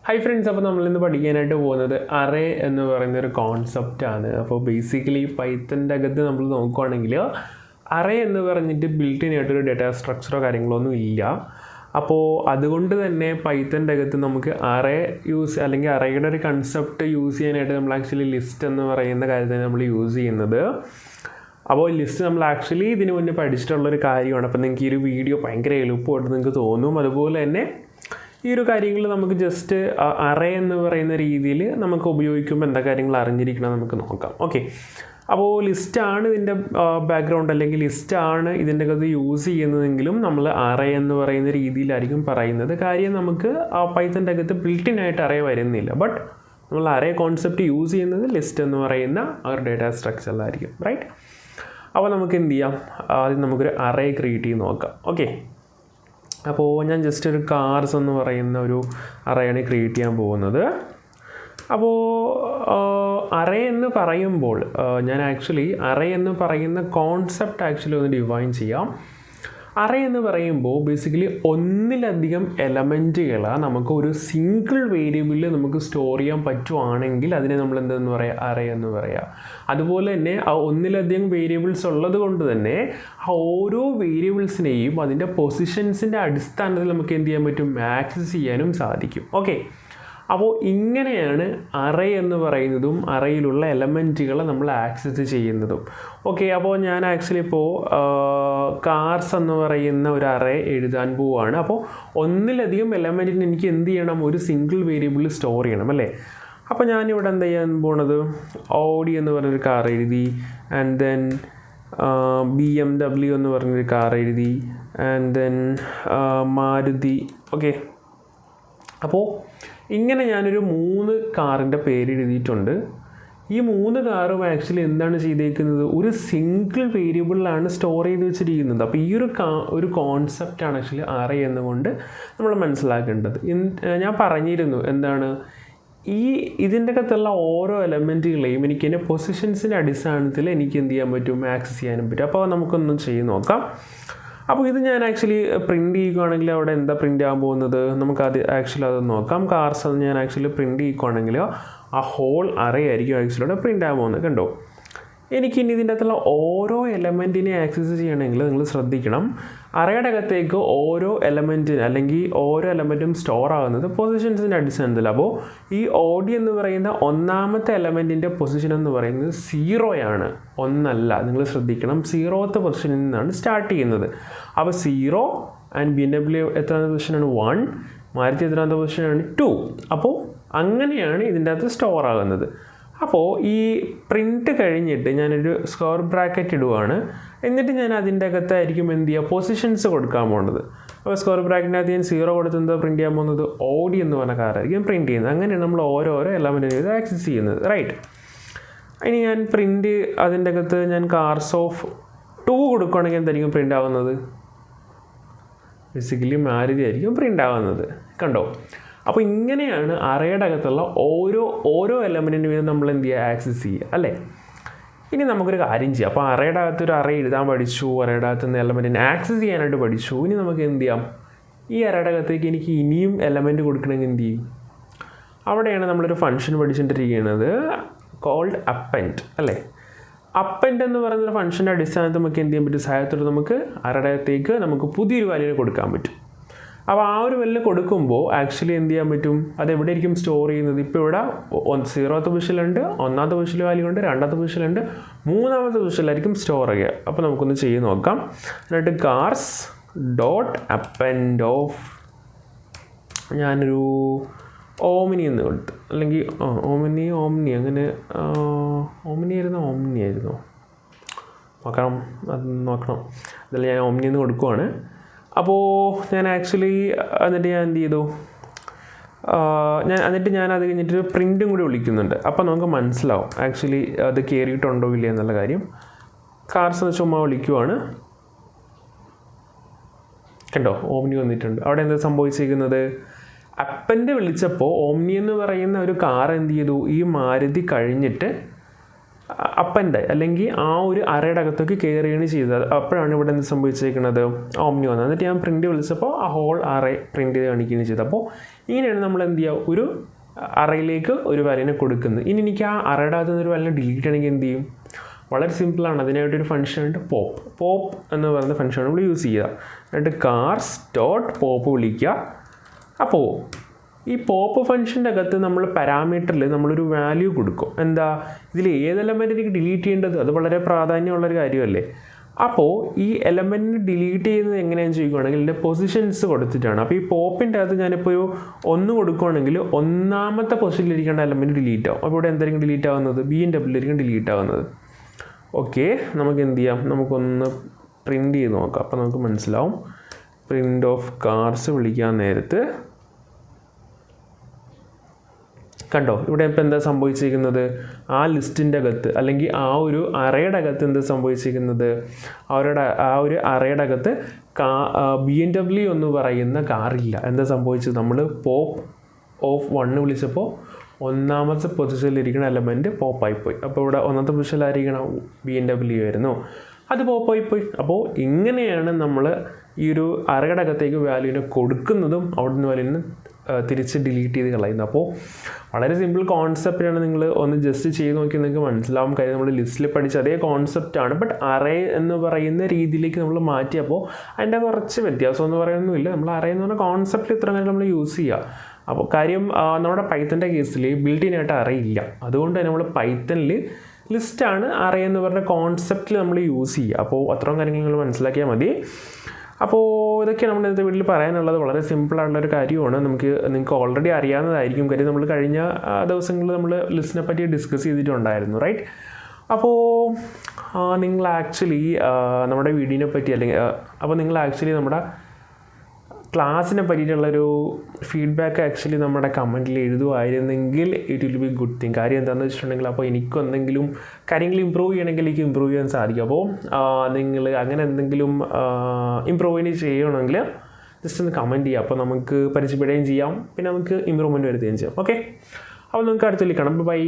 Hi friends, അപ്പോൾ നമ്മളിന്ന് പഠിക്കാനായിട്ട് പോകുന്നത് അറേ എന്ന് പറയുന്നൊരു കോൺസെപ്റ്റാണ്. അപ്പോൾ ബേസിക്കലി പൈത്തൻ്റെ അകത്ത് നമ്മൾ നോക്കുകയാണെങ്കിൽ അറേ എന്ന് പറഞ്ഞിട്ട് ബിൽറ്റ് ആയിട്ടൊരു ഡേറ്റാ സ്ട്രക്ചറോ കാര്യങ്ങളൊന്നും ഇല്ല. അപ്പോൾ അതുകൊണ്ട് തന്നെ പൈത്തൻ്റെ അകത്ത് നമുക്ക് അറേ യൂസ് അല്ലെങ്കിൽ അറേയുടെ ഒരു കൺസെപ്റ്റ് യൂസ് ചെയ്യാനായിട്ട് നമ്മൾ ആക്ച്വലി ലിസ്റ്റ് എന്ന് പറയുന്ന കാര്യത്തിന് നമ്മൾ യൂസ് ചെയ്യുന്നത്. അപ്പോൾ ലിസ്റ്റ് നമ്മൾ ആക്ച്വലി ഇതിന് മുന്നേ പഠിച്ചിട്ടുള്ളൊരു കാര്യമാണ്. അപ്പോൾ നിങ്ങൾക്ക് ഈ ഒരു വീഡിയോ ഭയങ്കര എളുപ്പമായിട്ട് നിങ്ങൾക്ക് തോന്നും. അതുപോലെ തന്നെ ഈ ഒരു കാര്യങ്ങൾ നമുക്ക് ജസ്റ്റ് അറേ എന്ന് പറയുന്ന രീതിയിൽ നമുക്ക് ഉപയോഗിക്കുമ്പോൾ എന്താ കാര്യങ്ങൾ അറിഞ്ഞിരിക്കണം നമുക്ക് നോക്കാം. ഓക്കെ, അപ്പോൾ ലിസ്റ്റാണ് ഇതിൻ്റെ ബാക്ക്ഗ്രൗണ്ട് അല്ലെങ്കിൽ ലിസ്റ്റാണ് ഇതിൻ്റെ അകത്ത് യൂസ് ചെയ്യുന്നതെങ്കിലും നമ്മൾ അറേ എന്ന് പറയുന്ന രീതിയിലായിരിക്കും പറയുന്നത്. കാര്യം നമുക്ക് പൈത്തൻ്റെ അകത്ത് ബിൽറ്റിൻ ആയിട്ട് അറേ വരുന്നില്ല, ബട്ട് നമ്മൾ അറേ കോൺസെപ്റ്റ് യൂസ് ചെയ്യുന്നത് ലിസ്റ്റ് എന്ന് പറയുന്ന ഒരു ഡേറ്റാ സ്ട്രക്ചറിലായിരിക്കും, റൈറ്റ്? അപ്പോൾ നമുക്ക് എന്ത് ചെയ്യാം, ആദ്യം നമുക്കൊരു അറേ ക്രിയേറ്റ് ചെയ്ത് നോക്കാം. ഓക്കെ, അപ്പോൾ ഞാൻ ജസ്റ്റ് ഒരു കാർസ് എന്ന് പറയുന്ന ഒരു അറേയാണ് ക്രിയേറ്റ് ചെയ്യാൻ പോകുന്നത്. അപ്പോൾ അറേ എന്ന് പറയുമ്പോൾ ഞാൻ ആക്ച്വലി അറേ എന്ന് പറയുന്ന കോൺസെപ്റ്റ് ആക്ച്വലി ഒന്ന് ഡിഫൈൻ ചെയ്യാം. അറേ എന്ന് പറയുമ്പോൾ ബേസിക്കലി ഒന്നിലധികം എലമെൻറ്റുകൾ നമുക്ക് ഒരു സിംഗിൾ വേരിയബിളിൽ നമുക്ക് സ്റ്റോർ ചെയ്യാൻ പറ്റുവാണെങ്കിൽ അതിനെ നമ്മൾ എന്തെന്ന് പറയുക, അറേ എന്ന് പറയുക. അതുപോലെ തന്നെ ആ ഒന്നിലധികം വേരിയബിൾസ് ഉള്ളത് കൊണ്ട് തന്നെ ആ ഓരോ വേരിയബിൾസിനെയും അതിൻ്റെ പൊസിഷൻസിൻ്റെ അടിസ്ഥാനത്തിൽ നമുക്ക് എന്ത് ചെയ്യാൻ പറ്റും, ആക്സസ് ചെയ്യാനും സാധിക്കും. ഓക്കെ, അപ്പോൾ ഇങ്ങനെയാണ് അറേ എന്ന് പറയുന്നതും അറേയിലുള്ള എലമെൻറ്റുകളെ നമ്മൾ ആക്സസ് ചെയ്യുന്നതും. ഓക്കെ, അപ്പോൾ ഞാൻ ആക്ച്വലി ഇപ്പോൾ കാർസ് എന്ന് പറയുന്ന ഒരു അറേ എഴുതാൻ പോവുകയാണ്. അപ്പോൾ ഒന്നിലധികം എലമെൻറ്റിന് എനിക്ക് എന്ത് ചെയ്യണം, ഒരു സിംഗിൾ വേരിയബിളിൽ സ്റ്റോർ ചെയ്യണം അല്ലേ. അപ്പോൾ ഞാനിവിടെ എന്താ ചെയ്യാൻ പോണത്, ഓഡി എന്ന് പറഞ്ഞൊരു കാർ എഴുതി, ആൻഡ് ദെൻ BMW എന്ന് പറഞ്ഞൊരു കാർ എഴുതി, ആൻഡ് ദെൻ മാരുതി. ഓക്കെ, അപ്പോൾ ഇങ്ങനെ ഞാനൊരു 3 കാറിൻ്റെ പേര് എഴുതിയിട്ടുണ്ട്. ഈ 3 കാറും ആക്ച്വലി എന്താണ് ചെയ്തേക്കുന്നത്, ഒരു സിംഗിൾ വേരിയബിളിലാണ് സ്റ്റോർ ചെയ്ത് വെച്ചിരിക്കുന്നത്. അപ്പോൾ ഈ ഒരു കോൺസെപ്റ്റാണ് ആക്ച്വലി അറേ എന്നുകൊണ്ട് നമ്മൾ മനസ്സിലാക്കേണ്ടത്. ഞാൻ പറഞ്ഞിരുന്നു എന്താണ്, ഇതിൻ്റെ അകത്തുള്ള ഓരോ എലമെൻറ്റുകളെയും എനിക്ക് എൻ്റെ പൊസിഷൻസിൻ്റെ അടിസ്ഥാനത്തിൽ എനിക്ക് എന്ത് ചെയ്യാൻ പറ്റും, ആക്സസ് ചെയ്യാനും പറ്റും. അപ്പോൾ നമുക്കൊന്നും ചെയ്ത് നോക്കാം. അപ്പോൾ ഇത് ഞാൻ ആക്ച്വലി പ്രിൻറ്റ് ചെയ്യുകയാണെങ്കിൽ അവിടെ എന്താ പ്രിൻ്റ് ആകാൻ പോകുന്നത്, നമുക്ക് ആക്ച്വലി അത് നോക്കാം. കാർസ് അത് ഞാൻ ആക്ച്വലി പ്രിൻറ്റ് ചെയ്യുകയാണെങ്കിൽ ആ ഹോൾ അറേ ആയിരിക്കും ആക്ച്വലി അവിടെ പ്രിൻ്റ് ആകാൻ പോകുന്നത്. കണ്ടോ, എനിക്കിനി ഇതിൻ്റെ അകത്തുള്ള ഓരോ എലമെൻറ്റിനെ ആക്സസ് ചെയ്യണമെങ്കിൽ നിങ്ങൾ ശ്രദ്ധിക്കണം, അറേയുടെ അകത്തേക്ക് ഓരോ എലമെൻറ്റിന് അല്ലെങ്കിൽ ഓരോ എലമെൻറ്റും സ്റ്റോർ ആകുന്നത് പൊസിഷൻസിൻ്റെ അടിസ്ഥാനത്തിൽ. അപ്പോൾ ഈ ഓഡി എന്ന് പറയുന്ന ഒന്നാമത്തെ എലമെൻറ്റിൻ്റെ പൊസിഷൻ എന്ന് പറയുന്നത് 0 ഒന്നല്ല. നിങ്ങൾ ശ്രദ്ധിക്കണം, 0th പൊസിഷനിൽ നിന്നാണ് സ്റ്റാർട്ട് ചെയ്യുന്നത്. അപ്പോൾ 0 ആൻഡ് BMW എത്രാമത്തെ പൊസിഷനാണ് 1, മാരുതി എത്രാമത്തെ പൊസിഷനാണ് 2. അപ്പോൾ അങ്ങനെയാണ് ഇതിൻ്റെ അകത്ത് സ്റ്റോർ ആകുന്നത്. അപ്പോൾ ഈ പ്രിൻറ്റ് കഴിഞ്ഞിട്ട് ഞാനൊരു സ്ക്വയർ ബ്രാക്കറ്റ് ഇടുവാണ്. എന്നിട്ട് ഞാൻ അതിൻ്റെ അകത്തായിരിക്കും എന്ത് ചെയ്യുക, പൊസിഷൻസ് കൊടുക്കാൻ പോകുന്നത്. അപ്പോൾ സ്ക്വയർ ബ്രാക്കറ്റിനകത്ത് ഞാൻ 0 കൊടുത്തുന്നത് പ്രിൻറ്റ് ചെയ്യാൻ പോകുന്നത് ഓഡി എന്ന് പറഞ്ഞ കാറായിരിക്കും പ്രിൻറ്റ് ചെയ്യുന്നത്. അങ്ങനെയാണ് നമ്മൾ ഓരോരോ എലമെൻറ്റിനെ ആക്സസ് ചെയ്യുന്നത്, റൈറ്റ്? ഇനി ഞാൻ പ്രിൻറ്റ് അതിൻ്റെ അകത്ത് ഞാൻ കാർസ് ഓഫ് 2 കൊടുക്കുകയാണെങ്കിൽ എന്തായിരിക്കും പ്രിൻ്റ് ആവുന്നത്, ബേസിക്കലി മാരുതി ആയിരിക്കും പ്രിൻ്റ് ആവുന്നത്. കണ്ടോ, അപ്പോൾ ഇങ്ങനെയാണ് അറേയുടെ അകത്തുള്ള ഓരോ എലമെൻറ്റിന് വീതം നമ്മൾ എന്ത് ചെയ്യുക, ആക്സസ് ചെയ്യുക അല്ലേ. ഇനി നമുക്കൊരു കാര്യം ചെയ്യാം. അപ്പോൾ അറേയുടെ അകത്തൊരു അറേ എഴുതാൻ പഠിച്ചു, അറേയുടെ അകത്ത് നിന്ന് എലമെൻറ്റിനെ ആക്സസ് ചെയ്യാനായിട്ട് പഠിച്ചു. ഇനി നമുക്ക് എന്ത് ചെയ്യാം, ഈ അറേയുടെ അകത്തേക്ക് എനിക്ക് ഇനിയും എലമെൻറ്റ് കൊടുക്കണമെങ്കിൽ എന്ത് ചെയ്യും, അവിടെയാണ് നമ്മളൊരു ഫംഗ്ഷൻ പഠിച്ചുകൊണ്ടിരിക്കുന്നത് കോൾഡ് അപ്പൻഡ് അല്ലേ. അപ്പൻഡ് എന്ന് പറയുന്നൊരു ഫംഗ്ഷൻ്റെ അടിസ്ഥാനത്തിൽ നമുക്ക് എന്ത് ചെയ്യാൻ പറ്റും, സഹായത്തോടെ നമുക്ക് അറേയുടെ അകത്തേക്ക് നമുക്ക് പുതിയൊരു വാല്യൂനെ കൊടുക്കാൻ പറ്റും. അപ്പോൾ ആ ഒരു വാല്യൂ കൊടുക്കുമ്പോൾ ആക്ച്വലി എന്ത് ചെയ്യാൻ പറ്റും, അത് എവിടെ ആയിരിക്കും സ്റ്റോർ ചെയ്യുന്നത്. ഇപ്പോൾ ഇവിടെ 0th പൊസിഷനിലുണ്ട്, 1ാമത്തെ പൊസിഷനിൽ വാല്യൂ ഉണ്ട്, 2ാമത്തെ പൊസിഷനിലുണ്ട്, 3ാമത്തെ പൊസിഷനിലായിരിക്കും സ്റ്റോർ ചെയ്യുക. അപ്പോൾ നമുക്കൊന്ന് ചെയ്ത് നോക്കാം. എന്നിട്ട് കാർസ് ഡോട്ട് അപ്പൻഡ് ഓഫ് ഞാനൊരു ഓമിനി എന്ന് കൊടുത്തു, അല്ലെങ്കിൽ ഓമിനി അങ്ങനെ ഓമിനി ആയിരുന്നോ നോക്കണം. അതിൽ ഞാൻ ഓമിനി എന്ന് കൊടുക്കുവാണ്. അപ്പോൾ ഞാൻ ആക്ച്വലി എന്നിട്ട് ഞാൻ എന്ത് ചെയ്തു, ഞാൻ അത് കഴിഞ്ഞിട്ട് പ്രിൻറ്റും കൂടി വിളിക്കുന്നുണ്ട്. അപ്പോൾ നമുക്ക് മനസ്സിലാവും ആക്ച്വലി അത് കയറിയിട്ടുണ്ടോ ഇല്ല എന്നുള്ള കാര്യം. കാർസ് എന്ന് ചുമ്മാ വിളിക്കുവാണ്, കണ്ടോ ഓമ്നി വന്നിട്ടുണ്ട്. അവിടെ എന്താ സംഭവിച്ചിരിക്കുന്നത്, അപ്പൻ്റെ വിളിച്ചപ്പോൾ ഓമ്നി എന്ന് പറയുന്ന ഒരു കാർ എന്ത് ചെയ്തു, ഈ മാരുതി കഴിഞ്ഞിട്ട് അപ്പൻ്റെ അല്ലെങ്കിൽ ആ ഒരു അറയുടെ അകത്തേക്ക് കയറുകയാണ് ചെയ്തത്. അപ്പോഴാണ് ഇവിടെ എന്ത് സംഭവിച്ചേക്കുന്നത്, ഓംനി വന്നത്. എന്നിട്ട് ഞാൻ പ്രിൻ്റ് വിളിച്ചപ്പോൾ ആ ഹോൾ അറേ പ്രിൻ്റ് ചെയ്ത് കാണിക്കുകയാണ് ചെയ്തത്. അപ്പോൾ ഇങ്ങനെയാണ് നമ്മൾ എന്ത് ചെയ്യുക, ഒരു അറയിലേക്ക് ഒരു വാല്യൂനെ കൊടുക്കുന്നത്. ഇനി എനിക്ക് ആ അറയുടെ അകത്ത് നിന്നൊരു വാല്യൂനെ ഡിലീറ്റ് ചെയ്യണമെങ്കിൽ എന്ത് ചെയ്യും, വളരെ സിമ്പിളാണ്. അതിനായിട്ടൊരു ഫംഗ്ഷൻ ഉണ്ട്, പോപ്പ് എന്ന് പറയുന്ന ഫംഗ്ഷൻ നമ്മൾ യൂസ് ചെയ്യുക. എന്നിട്ട് കാർസ് ഡോട്ട് പോപ്പ് വിളിക്കുക. അപ്പോൾ ഈ പോപ്പ് ഫംഗ്ഷൻ്റെ അകത്ത് നമ്മൾ പാരാമീറ്ററിൽ നമ്മളൊരു വാല്യൂ കൊടുക്കും. എന്താ, ഇതിൽ ഏത് എലമെൻ്റ് എനിക്ക് ഡിലീറ്റ് ചെയ്യേണ്ടത്, അത് വളരെ പ്രാധാന്യമുള്ളൊരു കാര്യമല്ലേ. അപ്പോൾ ഈ എലമെൻറ്റിന് ഡിലീറ്റ് ചെയ്യുന്നത് എങ്ങനെയാണെന്ന് ചോദിക്കുകയാണെങ്കിൽ ഇതിൻ്റെ പൊസിഷൻസ് കൊടുത്തിട്ടാണ്. അപ്പോൾ ഈ പോപ്പിൻ്റെ അകത്ത് ഞാനിപ്പോൾ ഒരു 1 കൊടുക്കുകയാണെങ്കിൽ 1ാമത്തെ പൊസിഷനിലിരിക്കേണ്ട എലമെൻറ്റ് ഡിലീറ്റ് ആവും. അപ്പോൾ ഇവിടെ എന്തായിരിക്കും ഡിലീറ്റ് ആവുന്നത്, BW ഡിലീറ്റ് ആവുന്നത്. ഓക്കെ, നമുക്ക് എന്ത് ചെയ്യാം, നമുക്കൊന്ന് പ്രിൻ്റ് ചെയ്ത് നോക്കാം. അപ്പോൾ നമുക്ക് മനസ്സിലാവും. പ്രിൻ്റ് ഓഫ് കാർസ് വിളിക്കാൻ നേരത്ത് കണ്ടോ, ഇവിടെ ഇപ്പോൾ എന്താ സംഭവിച്ചിരിക്കുന്നത്, ആ ലിസ്റ്റിൻ്റെ അകത്ത് അല്ലെങ്കിൽ ആ ഒരു അറയുടെ അകത്ത് എന്താ സംഭവിച്ചിരിക്കുന്നത്, ആ ഒരു അറയുടെ അകത്ത് BMW എന്ന് പറയുന്ന കാറില്ല. എന്താ സംഭവിച്ചത്, നമ്മൾ പോപ്പ് ഓഫ് 1 വിളിച്ചപ്പോൾ 1ാമത്തെ പൊസിഷനിലിരിക്കുന്ന എലമെൻറ്റ് പോപ്പായിപ്പോയി. അപ്പോൾ ഇവിടെ 1ാമത്തെ പൊസിഷനിലായിരിക്കണം BMW ആയിരുന്നു, അത് പോപ്പായിപ്പോയി. അപ്പോൾ ഇങ്ങനെയാണ് നമ്മൾ ഈ ഒരു അറയുടെ അകത്തേക്ക് വാല്യൂവിനെ കൊടുക്കുന്നതും അവിടുന്ന് വാല്യൂവിന് തിരിച്ച് ഡിലീറ്റ് ചെയ്ത് കളയുന്നത്. അപ്പോൾ വളരെ സിമ്പിൾ കോൺസെപ്റ്റാണ്. നിങ്ങൾ ഒന്ന് ജസ്റ്റ് ചെയ്ത് നോക്കി നിങ്ങൾക്ക് മനസ്സിലാവും. കാര്യം നമ്മൾ ലിസ്റ്റിൽ പഠിച്ച അതേ കോൺസെപ്റ്റാണ്, ബട്ട് അറേ എന്ന് പറയുന്ന രീതിയിലേക്ക് നമ്മൾ മാറ്റിയപ്പോൾ അതിൻ്റെ കുറച്ച് വ്യത്യാസം എന്ന് പറയുന്നൊന്നുമില്ല. നമ്മൾ അറേ എന്ന് പറഞ്ഞ കോൺസെപ്റ്റ് ഇത്ര നേരം നമ്മൾ യൂസ് ചെയ്യുക. അപ്പോൾ കാര്യം നമ്മുടെ പൈത്തൻ്റെ കേസിൽ ബിൽഡിനായിട്ട് അറിയില്ല, അതുകൊണ്ട് തന്നെ നമ്മൾ പൈത്തനിൽ ലിസ്റ്റാണ് അറേ എന്ന് പറഞ്ഞ കോൺസെപ്റ്റിൽ നമ്മൾ യൂസ് ചെയ്യുക. അപ്പോൾ അത്രയും കാര്യങ്ങൾ നിങ്ങൾ മനസ്സിലാക്കിയാൽ മതി. അപ്പോൾ ഇതൊക്കെയാണ് നമ്മൾ ഇന്നത്തെ വീട്ടിൽ പറയാനുള്ളത്. വളരെ സിമ്പിളായിട്ടുള്ളൊരു കാര്യമാണ്. നിങ്ങൾക്ക് ഓൾറെഡി അറിയാവുന്നതായിരിക്കും. കാര്യം നമ്മൾ കഴിഞ്ഞ ദിവസങ്ങളിൽ നമ്മൾ ലിസ്റ്റിനെ പറ്റി ഡിസ്കസ് ചെയ്തിട്ടുണ്ടായിരുന്നു, റൈറ്റ്. അപ്പോൾ നിങ്ങൾ ആക്ച്വലി നമ്മുടെ വീഡിയോനെ പറ്റി അല്ലെങ്കിൽ അപ്പോൾ നിങ്ങൾ ആക്ച്വലി നമ്മുടെ ക്ലാസ്സിനെ പറ്റിയിട്ടുള്ളൊരു ഫീഡ്ബാക്ക് ആക്ച്വലി നമ്മുടെ കമൻറ്റിൽ എഴുതുമായിരുന്നെങ്കിൽ it will be good thing. കാര്യം എന്താണെന്ന് വെച്ചിട്ടുണ്ടെങ്കിൽ അപ്പോൾ എനിക്കും എന്തെങ്കിലും കാര്യങ്ങൾ ഇമ്പ്രൂവ് ചെയ്യണമെങ്കിൽ എനിക്ക് ഇമ്പ്രൂവ് ചെയ്യാൻ സാധിക്കും. അപ്പോൾ നിങ്ങൾ അങ്ങനെ എന്തെങ്കിലും ഇമ്പ്രൂവ് ചെയ്യണമെങ്കിൽ ജസ്റ്റ് ഒന്ന് കമൻറ്റ് ചെയ്യുക. അപ്പോൾ നമുക്ക് പരിചയപ്പെടുകയും ചെയ്യാം, പിന്നെ നമുക്ക് ഇമ്പ്രൂവ്മെൻറ്റ് വരുത്തുകയും ചെയ്യാം. ഓക്കെ, അപ്പോൾ നമുക്ക് അടുത്ത കാണാം. ബൈ.